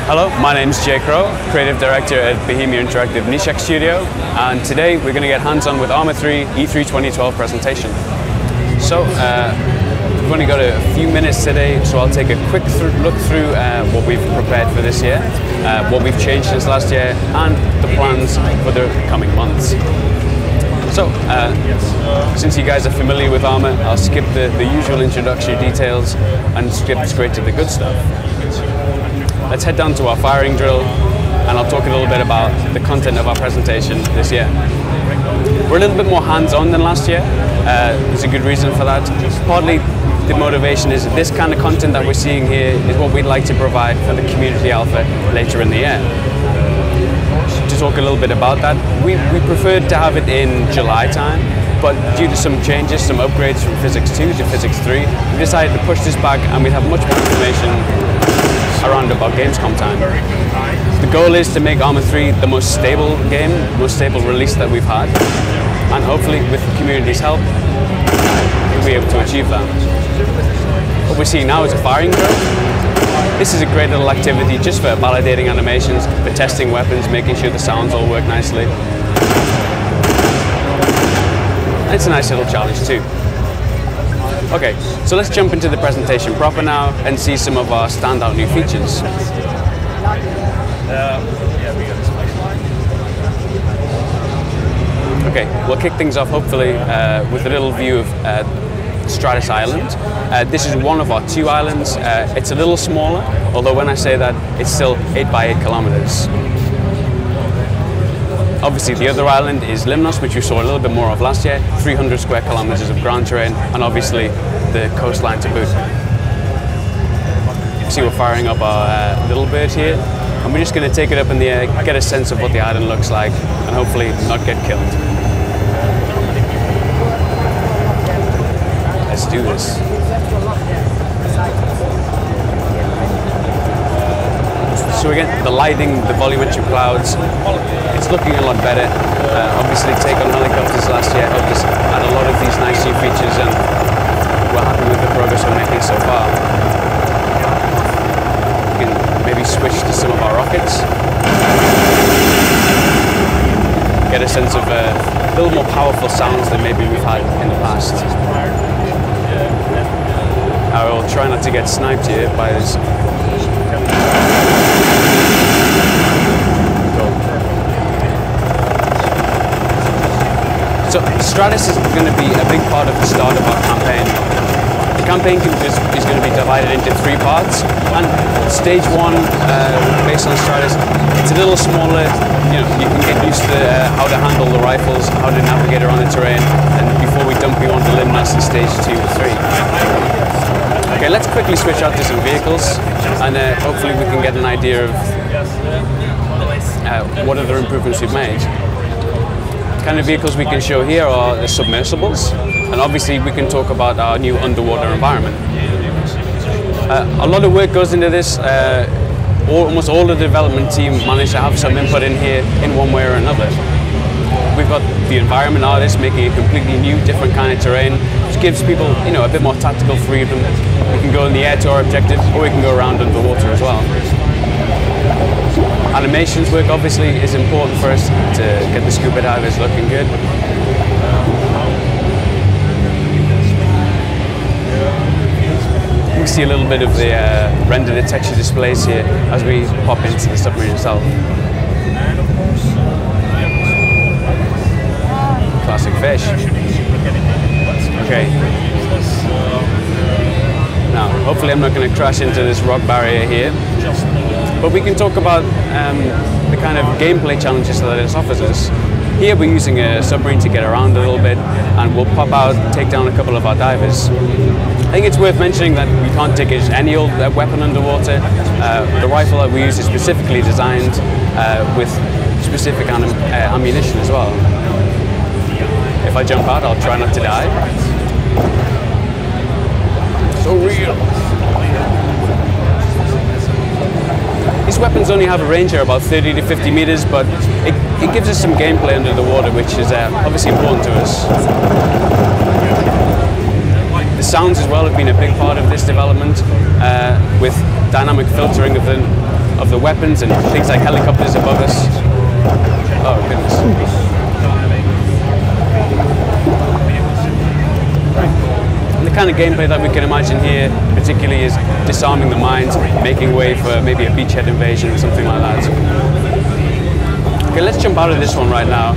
Hello, my name is Jay Crow, Creative Director at Bohemia Interactive Nishek Studio, and today we're going to get hands-on with ARMA 3 E3 2012 presentation. So, we've only got a few minutes today, so I'll take a quick look through what we've prepared for this year, what we've changed since last year, and the plans for the coming months. So, since you guys are familiar with ARMA, I'll skip the usual introductory details and skip straight to the good stuff. Let's head down to our firing drill, and I'll talk a little bit about the content of our presentation this year. We're a little bit more hands-on than last year. There's a good reason for that. Partly the motivation is this kind of content that we're seeing here is what we'd like to provide for the community alpha later in the year. To talk a little bit about that, we preferred to have it in July time, but due to some changes, some upgrades from Physics 2 to Physics 3, we decided to push this back, and we'd have much more information around about Gamescom time. The goal is to make ARMA 3 the most stable game, most stable release that we've had, and hopefully with the community's help, we'll be able to achieve that. What we're seeing now is a firing drill. This is a great little activity just for validating animations, for testing weapons, making sure the sounds all work nicely. And it's a nice little challenge too. Okay, so let's jump into the presentation proper now and see some of our standout new features. Okay, we'll kick things off hopefully with a little view of Stratus Island. This is one of our 2 islands. It's a little smaller, although when I say that, it's still 8 by 8 kilometers. Obviously the other island is Limnos, which we saw a little bit more of last year, 300 square kilometers of ground terrain, and obviously the coastline to boot. See, we're firing up our little bird here, and we're just going to take it up in the air, get a sense of what the island looks like, and hopefully not get killed. Let's do this. So again, the lighting, the volumetric clouds, it's looking a lot better. Obviously, Take on Helicopters last year helped us add a lot of these nice new features, and we're happy with the progress we're making so far. We can maybe switch to some of our rockets. Get a sense of a little more powerful sounds than maybe we've had in the past. I will try not to get sniped here by this. So Stratus is going to be a big part of the start of our campaign. The campaign is going to be divided into 3 parts, and stage 1, based on Stratus, it's a little smaller. You know, you can get used to how to handle the rifles, how to navigate around the terrain, and before we dump you onto Limnos in stage 2 or 3. Okay, let's quickly switch out to some vehicles, and hopefully we can get an idea of what other improvements we've made. The kind of vehicles we can show here are the submersibles, and obviously we can talk about our new underwater environment. A lot of work goes into this. Almost all of the development team managed to have some input in here in one way or another. We've got the environment artists making a completely new, different kind of terrain, which gives people, you know, a bit more tactical freedom. We can go in the air to our objective, or we can go around underwater as well. Animations work obviously is important for us to get the scuba divers looking good. We see a little bit of the rendered texture displays here as we pop into the submarine itself. Classic fish. Okay. Now, hopefully I'm not going to crash into this rock barrier here, but we can talk about the kind of gameplay challenges that this offers us. Here we're using a submarine to get around a little bit, and we'll pop out, take down a couple of our divers. I think it's worth mentioning that we can't take any old weapon underwater. The rifle that we use is specifically designed with specific ammunition as well. If I jump out, I'll try not to die. So real. These weapons only have a range here about 30 to 50 meters, but it gives us some gameplay under the water, which is obviously important to us. The sounds as well have been a big part of this development, with dynamic filtering of the of the weapons and things like helicopters above us. Oh goodness. And the kind of gameplay that we can imagine here particularly is disarming the mines, making way for maybe a beachhead invasion or something like that. Okay, let's jump out of this one right now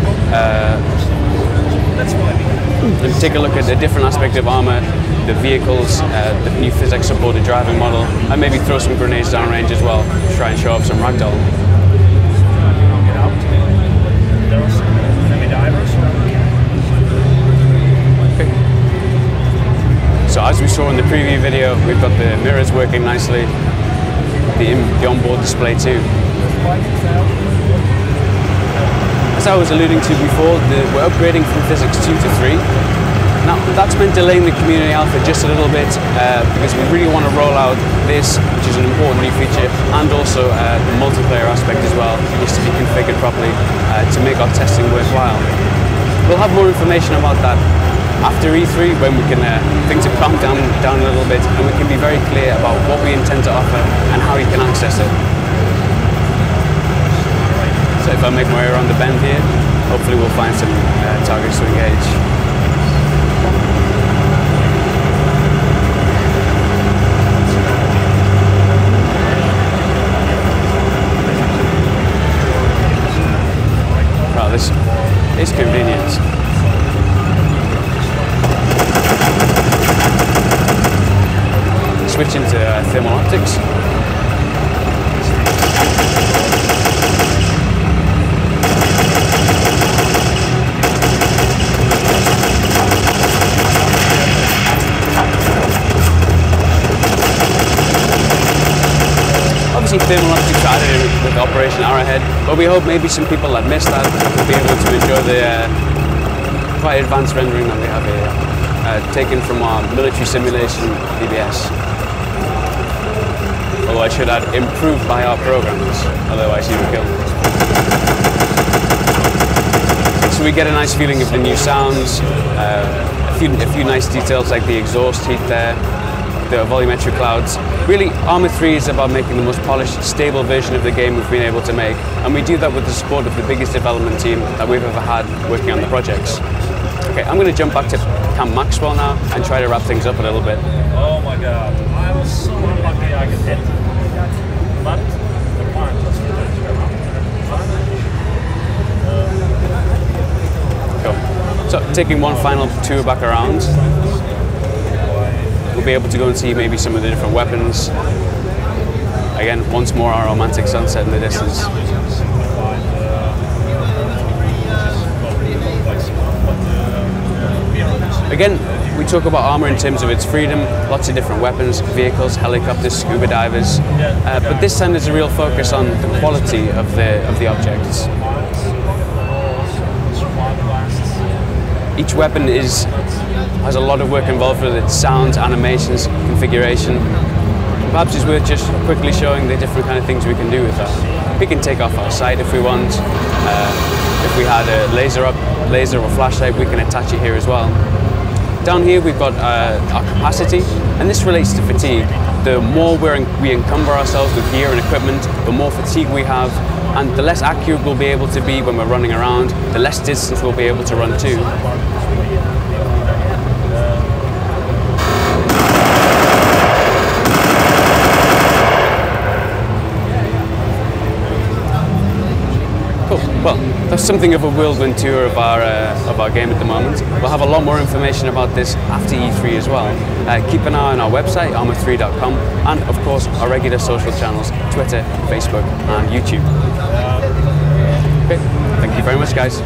and take a look at a different aspect of ARMA, the vehicles, the new physics-supported driving model, and maybe throw some grenades downrange as well to try and show off some ragdoll. Okay. So as we saw in the preview video, we've got the mirrors working nicely, the onboard display too. As I was alluding to before, we're upgrading from Physics 2 to 3. Now, that's meant delaying the community alpha just a little bit because we really want to roll out this, which is an important new feature, and also the multiplayer aspect as well, needs to be configured properly to make our testing worthwhile. We'll have more information about that after E3 when we can, things have calmed down a little bit and we can be very clear about what we intend to offer and how you can access it. So if I make my way around the bend here, hopefully we'll find some targets to engage. Wow, this is convenient. Switch into thermal optics. Thermal optics added with Operation Arrowhead, but we hope maybe some people that missed that will be able to enjoy the quite advanced rendering that we have here, taken from our military simulation PBS. Although I should add, improved by our programs, otherwise you would kill. So we get a nice feeling of the new sounds, a few nice details like the exhaust heat there, the volumetric clouds. Really, ARMA 3 is about making the most polished, stable version of the game we've been able to make, and we do that with the support of the biggest development team that we've ever had working on the projects. Okay, I'm going to jump back to Camp Maxwell now and try to wrap things up a little bit. Oh my god, I was so lucky I could hit, but the point was Cool. So, taking one final tour back around, we'll be able to go and see maybe some of the different weapons. Again, once more our romantic sunset in the distance. Again, we talk about ARMA in terms of its freedom, lots of different weapons, vehicles, helicopters, scuba divers, but this time there's a real focus on the quality of the objects. Each weapon has a lot of work involved with it, sounds, animations, configuration. Perhaps it's worth just quickly showing the different kind of things we can do with that. We can take off our sight if we want. If we had a laser or flashlight, we can attach it here as well. Down here we've got our capacity, and this relates to fatigue. The more we encumber ourselves with gear and equipment, the more fatigue we have, and the less accurate we'll be able to be when we're running around, the less distance we'll be able to run too. Cool. Well, that's something of a whirlwind tour of our game at the moment. We'll have a lot more information about this after E3 as well. Keep an eye on our website, arma3.com, and of course our regular social channels, Twitter, Facebook and YouTube. Okay, thank you very much guys.